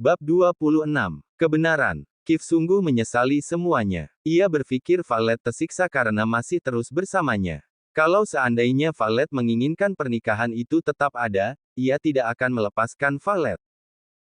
Bab 26. Kebenaran. Kiev sungguh menyesali semuanya. Ia berpikir Valet tersiksa karena masih terus bersamanya. Kalau seandainya Valet menginginkan pernikahan itu tetap ada, ia tidak akan melepaskan Valet.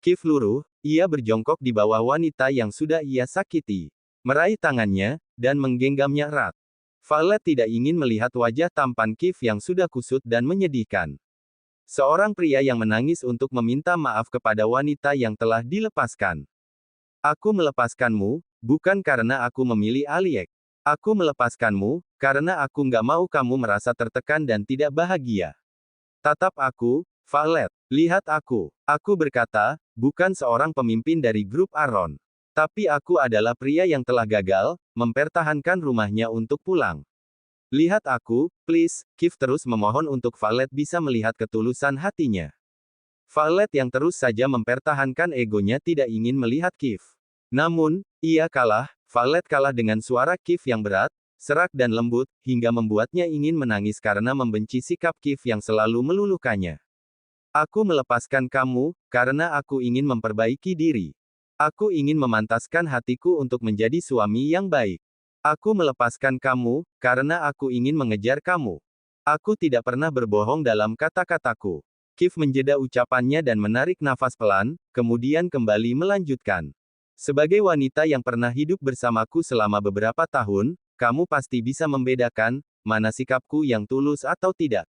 Kiev luruh, ia berjongkok di bawah wanita yang sudah ia sakiti. Meraih tangannya, dan menggenggamnya erat. Valet tidak ingin melihat wajah tampan Kiev yang sudah kusut dan menyedihkan. Seorang pria yang menangis untuk meminta maaf kepada wanita yang telah dilepaskan. Aku melepaskanmu, bukan karena aku memilih Aliek. Aku melepaskanmu, karena aku nggak mau kamu merasa tertekan dan tidak bahagia. Tatap aku, Valet. Lihat aku. Aku berkata, bukan seorang pemimpin dari grup Aron. Tapi aku adalah pria yang telah gagal, mempertahankan rumahnya untuk pulang. Lihat aku, please, Kiev terus memohon untuk Valet bisa melihat ketulusan hatinya. Valet yang terus saja mempertahankan egonya tidak ingin melihat Kiev. Namun, ia kalah, Valet kalah dengan suara Kiev yang berat, serak dan lembut, hingga membuatnya ingin menangis karena membenci sikap Kiev yang selalu meluluhkannya. Aku melepaskan kamu, karena aku ingin memperbaiki diri. Aku ingin memantaskan hatiku untuk menjadi suami yang baik. Aku melepaskan kamu, karena aku ingin mengejar kamu. Aku tidak pernah berbohong dalam kata-kataku. Kiev menjeda ucapannya dan menarik nafas pelan, kemudian kembali melanjutkan. Sebagai wanita yang pernah hidup bersamaku selama beberapa tahun, kamu pasti bisa membedakan, mana sikapku yang tulus atau tidak.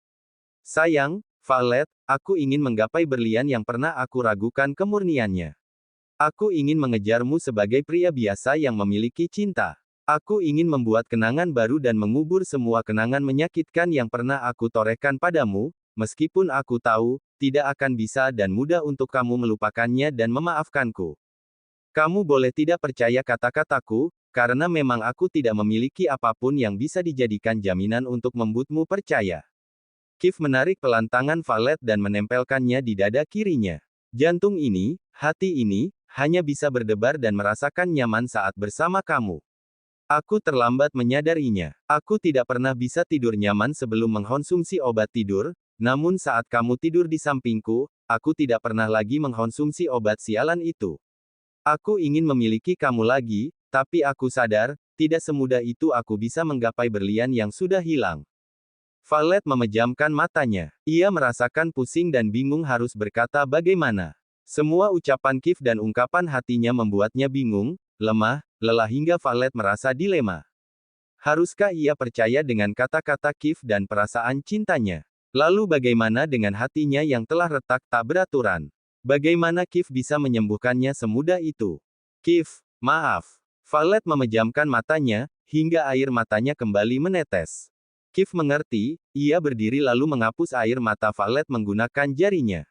Sayang, Valet, aku ingin menggapai berlian yang pernah aku ragukan kemurniannya. Aku ingin mengejarmu sebagai pria biasa yang memiliki cinta. Aku ingin membuat kenangan baru dan mengubur semua kenangan menyakitkan yang pernah aku torehkan padamu, meskipun aku tahu, tidak akan bisa dan mudah untuk kamu melupakannya dan memaafkanku. Kamu boleh tidak percaya kata-kataku, karena memang aku tidak memiliki apapun yang bisa dijadikan jaminan untuk membuatmu percaya. Kiev menarik pelan tangan Valet dan menempelkannya di dada kirinya. Jantung ini, hati ini, hanya bisa berdebar dan merasakan nyaman saat bersama kamu. Aku terlambat menyadarinya. Aku tidak pernah bisa tidur nyaman sebelum mengkonsumsi obat tidur, namun saat kamu tidur di sampingku, aku tidak pernah lagi mengkonsumsi obat sialan itu. Aku ingin memiliki kamu lagi, tapi aku sadar, tidak semudah itu aku bisa menggapai berlian yang sudah hilang. Valet memejamkan matanya. Ia merasakan pusing dan bingung harus berkata bagaimana. Semua ucapan Kiev dan ungkapan hatinya membuatnya bingung, lemah, lelah hingga Valet merasa dilema. Haruskah ia percaya dengan kata-kata Kiev dan perasaan cintanya? Lalu bagaimana dengan hatinya yang telah retak tak beraturan? Bagaimana Kiev bisa menyembuhkannya semudah itu? Kiev, maaf. Valet memejamkan matanya, hingga air matanya kembali menetes. Kiev mengerti, ia berdiri lalu menghapus air mata Valet menggunakan jarinya.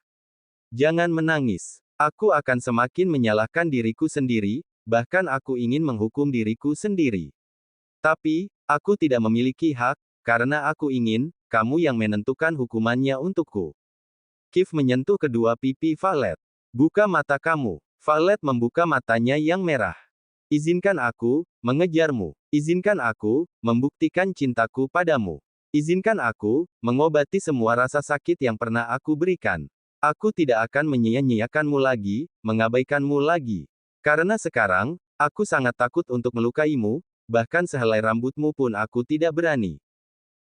Jangan menangis. Aku akan semakin menyalahkan diriku sendiri, bahkan aku ingin menghukum diriku sendiri. Tapi, aku tidak memiliki hak, karena aku ingin, kamu yang menentukan hukumannya untukku. Kiev menyentuh kedua pipi Valet. Buka mata kamu. Valet membuka matanya yang merah. Izinkan aku, mengejarmu. Izinkan aku, membuktikan cintaku padamu. Izinkan aku, mengobati semua rasa sakit yang pernah aku berikan. Aku tidak akan menyia-nyiakanmu lagi, mengabaikanmu lagi. Karena sekarang, aku sangat takut untuk melukaimu, bahkan sehelai rambutmu pun aku tidak berani.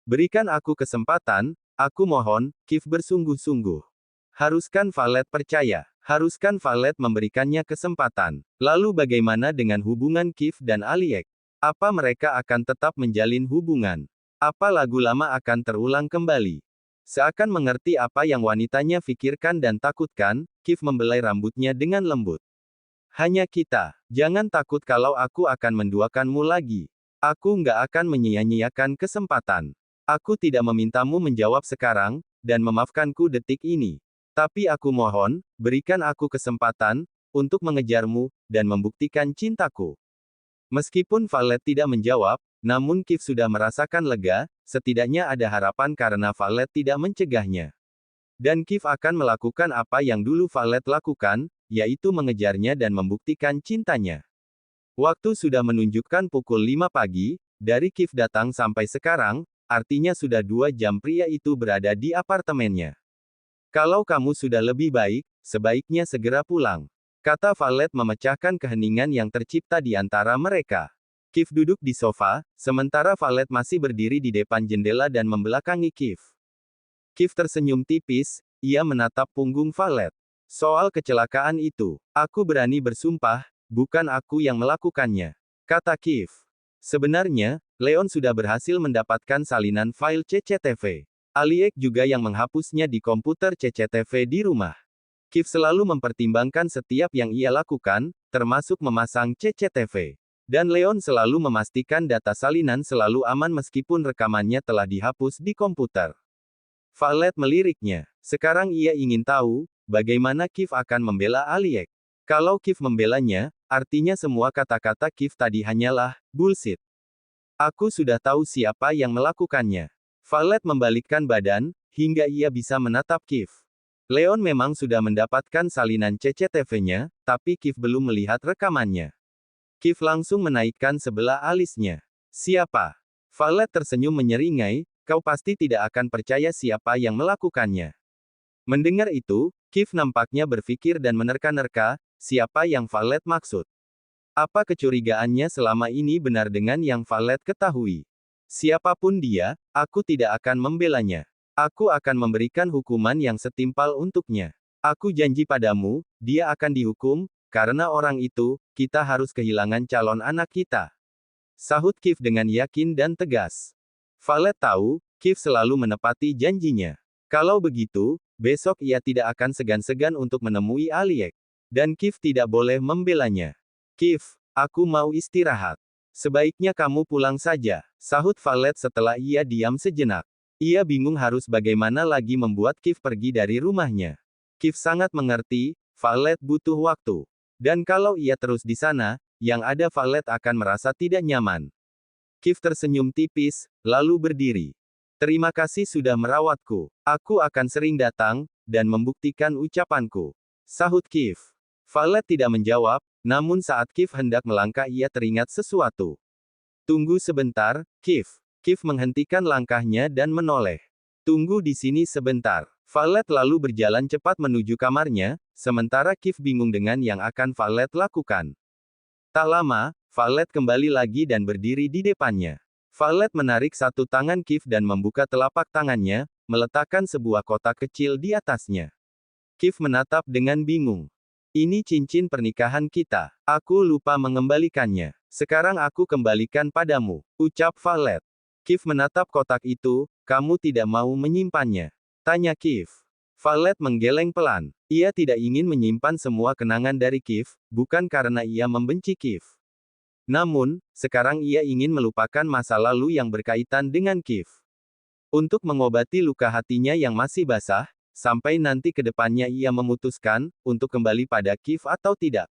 Berikan aku kesempatan, aku mohon, Kiev bersungguh-sungguh. Haruskan Valet percaya. Haruskan Valet memberikannya kesempatan. Lalu bagaimana dengan hubungan Kiev dan Aliek? Apa mereka akan tetap menjalin hubungan? Apa lagu lama akan terulang kembali? Seakan mengerti apa yang wanitanya pikirkan dan takutkan, Kiev membelai rambutnya dengan lembut. Hanya kita. Jangan takut kalau aku akan menduakanmu lagi. Aku nggak akan menyia-nyiakan kesempatan. Aku tidak memintamu menjawab sekarang, dan memaafkanku detik ini. Tapi aku mohon, berikan aku kesempatan, untuk mengejarmu, dan membuktikan cintaku. Meskipun Valet tidak menjawab, namun Kiev sudah merasakan lega, setidaknya ada harapan karena Valet tidak mencegahnya. Dan Kiev akan melakukan apa yang dulu Valet lakukan, yaitu mengejarnya dan membuktikan cintanya. Waktu sudah menunjukkan pukul 5 pagi, dari Kiev datang sampai sekarang, artinya sudah 2 jam pria itu berada di apartemennya. Kalau kamu sudah lebih baik, sebaiknya segera pulang. kata Valet memecahkan keheningan yang tercipta di antara mereka. Kiev duduk di sofa, sementara Valet masih berdiri di depan jendela dan membelakangi Kiev. Kiev tersenyum tipis, ia menatap punggung Valet. Soal kecelakaan itu, aku berani bersumpah, bukan aku yang melakukannya, kata Kiev. Sebenarnya, Leon sudah berhasil mendapatkan salinan file CCTV. Aliek juga yang menghapusnya di komputer CCTV di rumah. Kiev selalu mempertimbangkan setiap yang ia lakukan, termasuk memasang CCTV. Dan Leon selalu memastikan data salinan selalu aman meskipun rekamannya telah dihapus di komputer. Valet meliriknya. Sekarang ia ingin tahu, bagaimana Kiev akan membela Aliek. Kalau Kiev membelanya, artinya semua kata-kata Kiev tadi hanyalah bullshit. Aku sudah tahu siapa yang melakukannya. Valet membalikkan badan, hingga ia bisa menatap Kiev. Leon memang sudah mendapatkan salinan CCTV-nya, tapi Kiev belum melihat rekamannya. Kiev langsung menaikkan sebelah alisnya. Siapa? Valet tersenyum menyeringai, kau pasti tidak akan percaya siapa yang melakukannya. Mendengar itu, Kiev nampaknya berpikir dan menerka-nerka, siapa yang Valet maksud. Apa kecurigaannya selama ini benar dengan yang Valet ketahui? Siapapun dia, aku tidak akan membelanya. Aku akan memberikan hukuman yang setimpal untuknya. Aku janji padamu, dia akan dihukum, karena orang itu, kita harus kehilangan calon anak kita. Sahut Kiev dengan yakin dan tegas. Valet tahu, Kiev selalu menepati janjinya. Kalau begitu, besok ia tidak akan segan-segan untuk menemui Aliek. Dan Kiev tidak boleh membelanya. Kiev, aku mau istirahat. Sebaiknya kamu pulang saja, sahut Valet setelah ia diam sejenak. Ia bingung harus bagaimana lagi membuat Kiev pergi dari rumahnya. Kiev sangat mengerti, Valet butuh waktu. Dan kalau ia terus di sana, yang ada Valet akan merasa tidak nyaman. Kiev tersenyum tipis, lalu berdiri. Terima kasih sudah merawatku. Aku akan sering datang, dan membuktikan ucapanku. Sahut Kiev. Valet tidak menjawab, namun saat Kiev hendak melangkah ia teringat sesuatu. Tunggu sebentar, Kiev. Kiev menghentikan langkahnya dan menoleh. Tunggu di sini sebentar. Valet lalu berjalan cepat menuju kamarnya, sementara Kiev bingung dengan yang akan Valet lakukan. Tak lama, Valet kembali lagi dan berdiri di depannya. Valet menarik satu tangan Kiev dan membuka telapak tangannya, meletakkan sebuah kotak kecil di atasnya. Kiev menatap dengan bingung. Ini cincin pernikahan kita. Aku lupa mengembalikannya. Sekarang aku kembalikan padamu, ucap Valet. Kiev menatap kotak itu, kamu tidak mau menyimpannya? Tanya Kiev. Valet menggeleng pelan. Ia tidak ingin menyimpan semua kenangan dari Kiev, bukan karena ia membenci Kiev. Namun, sekarang ia ingin melupakan masa lalu yang berkaitan dengan Kiev. Untuk mengobati luka hatinya yang masih basah, sampai nanti ke depannya ia memutuskan, untuk kembali pada Kiev atau tidak.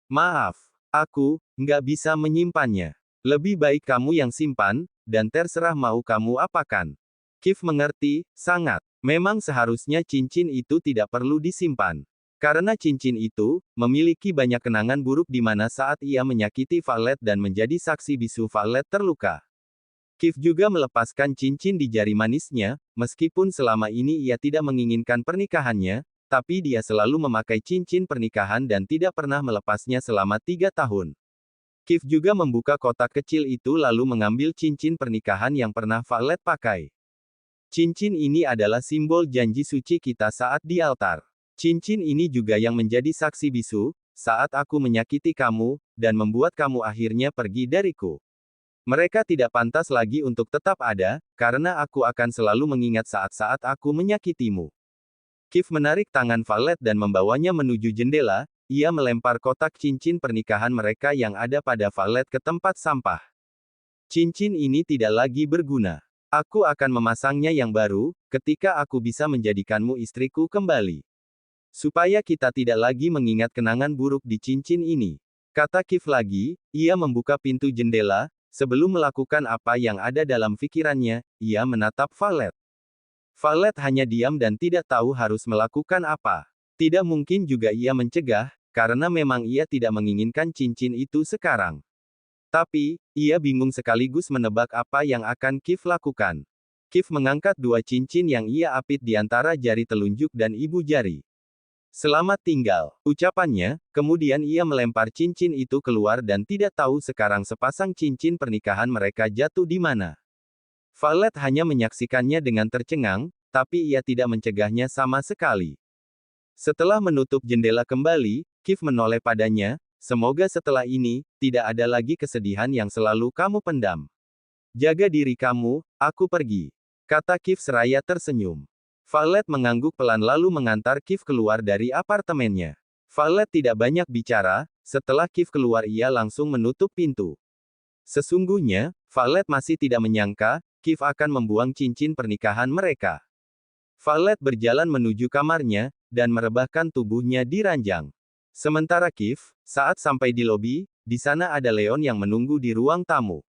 Maaf, aku nggak bisa menyimpannya. Lebih baik kamu yang simpan, dan terserah mau kamu apakan. Kiev mengerti, sangat. Memang seharusnya cincin itu tidak perlu disimpan. Karena cincin itu, memiliki banyak kenangan buruk di mana saat ia menyakiti Valet dan menjadi saksi bisu Valet terluka. Kiev juga melepaskan cincin di jari manisnya, meskipun selama ini ia tidak menginginkan pernikahannya, tapi dia selalu memakai cincin pernikahan dan tidak pernah melepasnya selama 3 tahun. Kiev juga membuka kotak kecil itu lalu mengambil cincin pernikahan yang pernah Valet pakai. Cincin ini adalah simbol janji suci kita saat di altar. Cincin ini juga yang menjadi saksi bisu, saat aku menyakiti kamu, dan membuat kamu akhirnya pergi dariku. Mereka tidak pantas lagi untuk tetap ada, karena aku akan selalu mengingat saat-saat aku menyakitimu. Kiev menarik tangan Valet dan membawanya menuju jendela. Ia melempar kotak cincin pernikahan mereka yang ada pada Valet ke tempat sampah. Cincin ini tidak lagi berguna. Aku akan memasangnya yang baru, ketika aku bisa menjadikanmu istriku kembali. Supaya kita tidak lagi mengingat kenangan buruk di cincin ini. Kata Kiev lagi, ia membuka pintu jendela, sebelum melakukan apa yang ada dalam pikirannya, ia menatap Valet. Valet hanya diam dan tidak tahu harus melakukan apa. Tidak mungkin juga ia mencegah, karena memang ia tidak menginginkan cincin itu sekarang. Tapi, ia bingung sekaligus menebak apa yang akan Kiev lakukan. Kiev mengangkat 2 cincin yang ia apit di antara jari telunjuk dan ibu jari. Selamat tinggal, ucapannya, kemudian ia melempar cincin itu keluar dan tidak tahu sekarang sepasang cincin pernikahan mereka jatuh di mana. Violet hanya menyaksikannya dengan tercengang, tapi ia tidak mencegahnya sama sekali. Setelah menutup jendela kembali, Kif menoleh padanya, semoga setelah ini, tidak ada lagi kesedihan yang selalu kamu pendam. Jaga diri kamu, aku pergi. Kata Kif seraya tersenyum. Violet mengangguk pelan lalu mengantar Kif keluar dari apartemennya. Violet tidak banyak bicara, setelah Kif keluar ia langsung menutup pintu. Sesungguhnya, Violet masih tidak menyangka, Kif akan membuang cincin pernikahan mereka. Violet berjalan menuju kamarnya, dan merebahkan tubuhnya di ranjang. Sementara Kif, saat sampai di lobi, di sana ada Leon yang menunggu di ruang tamu.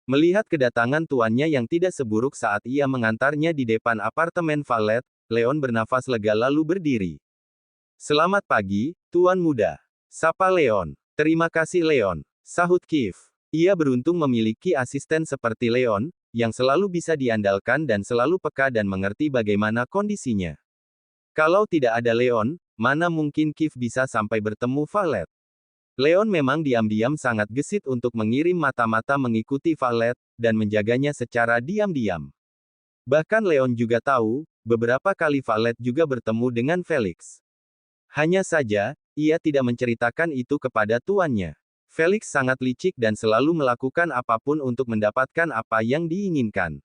Melihat kedatangan tuannya yang tidak seburuk saat ia mengantarnya di depan apartemen Violet, Leon bernafas lega lalu berdiri. Selamat pagi, Tuan Muda. Sapa Leon. Terima kasih Leon, sahut Kif. Ia beruntung memiliki asisten seperti Leon, yang selalu bisa diandalkan dan selalu peka dan mengerti bagaimana kondisinya. Kalau tidak ada Leon, mana mungkin Kif bisa sampai bertemu Violet. Leon memang diam-diam sangat gesit untuk mengirim mata-mata mengikuti Violet, dan menjaganya secara diam-diam. Bahkan Leon juga tahu, beberapa kali Violet juga bertemu dengan Felix. Hanya saja, ia tidak menceritakan itu kepada tuannya. Felix sangat licik dan selalu melakukan apapun untuk mendapatkan apa yang diinginkan.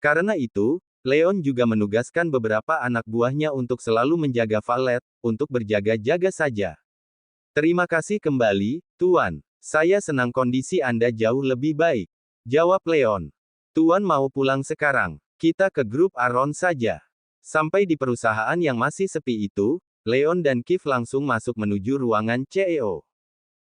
Karena itu, Leon juga menugaskan beberapa anak buahnya untuk selalu menjaga Violet, untuk berjaga-jaga saja. Terima kasih kembali, Tuan. Saya senang kondisi Anda jauh lebih baik. Jawab Leon. Tuan mau pulang sekarang. Kita ke grup Aron saja. Sampai di perusahaan yang masih sepi itu, Leon dan Kif langsung masuk menuju ruangan CEO.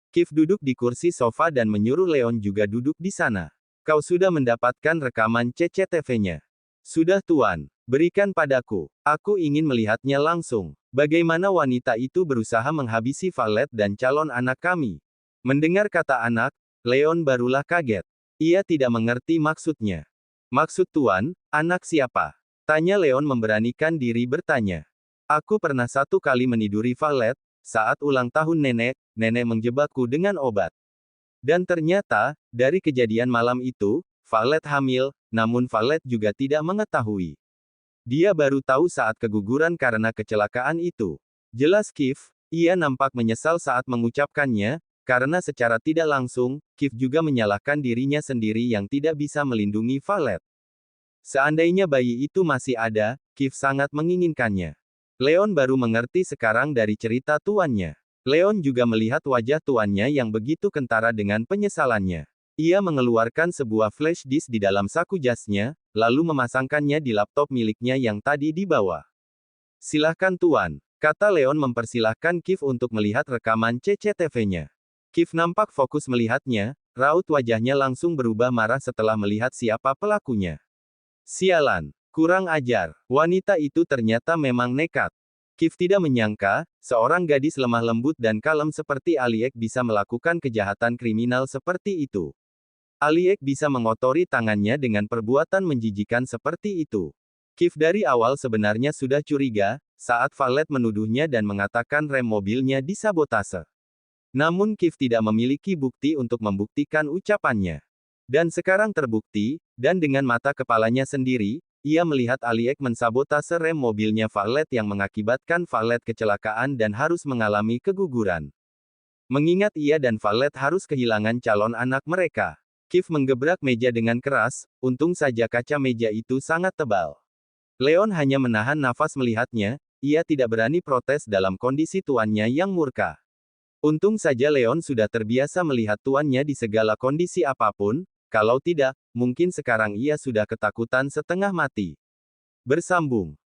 Kif duduk di kursi sofa dan menyuruh Leon juga duduk di sana. Kau sudah mendapatkan rekaman CCTV-nya. Sudah Tuan. Berikan padaku. Aku ingin melihatnya langsung. Bagaimana wanita itu berusaha menghabisi Violet dan calon anak kami. Mendengar kata anak, Leon barulah kaget. Ia tidak mengerti maksudnya. Maksud Tuan, anak siapa? Tanya Leon memberanikan diri bertanya. Aku pernah satu kali meniduri Violet, saat ulang tahun nenek menjebakku dengan obat. Dan ternyata, dari kejadian malam itu, Violet hamil, namun Violet juga tidak mengetahui. Dia baru tahu saat keguguran karena kecelakaan itu. Jelas Kif, ia nampak menyesal saat mengucapkannya, karena secara tidak langsung, Kif juga menyalahkan dirinya sendiri yang tidak bisa melindungi Violet. Seandainya bayi itu masih ada, Kif sangat menginginkannya. Leon baru mengerti sekarang dari cerita tuannya. Leon juga melihat wajah tuannya yang begitu kentara dengan penyesalannya. Ia mengeluarkan sebuah flash disk di dalam saku jasnya, lalu memasangkannya di laptop miliknya yang tadi dibawa. Silahkan Tuan, kata Leon mempersilahkan Kif untuk melihat rekaman CCTV-nya. Kif nampak fokus melihatnya, raut wajahnya langsung berubah marah setelah melihat siapa pelakunya. Sialan, kurang ajar, wanita itu ternyata memang nekat. Kif tidak menyangka, seorang gadis lemah lembut dan kalem seperti Aliek bisa melakukan kejahatan kriminal seperti itu. Aliek bisa mengotori tangannya dengan perbuatan menjijikan seperti itu. Kif dari awal sebenarnya sudah curiga, saat Violet menuduhnya dan mengatakan rem mobilnya disabotase. Namun Kif tidak memiliki bukti untuk membuktikan ucapannya. Dan sekarang terbukti, dan dengan mata kepalanya sendiri, ia melihat Aliek mensabotase rem mobilnya Violet yang mengakibatkan Violet kecelakaan dan harus mengalami keguguran. Mengingat ia dan Violet harus kehilangan calon anak mereka. Kif menggebrak meja dengan keras, untung saja kaca meja itu sangat tebal. Leon hanya menahan nafas melihatnya, ia tidak berani protes dalam kondisi tuannya yang murka. Untung saja Leon sudah terbiasa melihat tuannya di segala kondisi apapun, kalau tidak, mungkin sekarang ia sudah ketakutan setengah mati. Bersambung.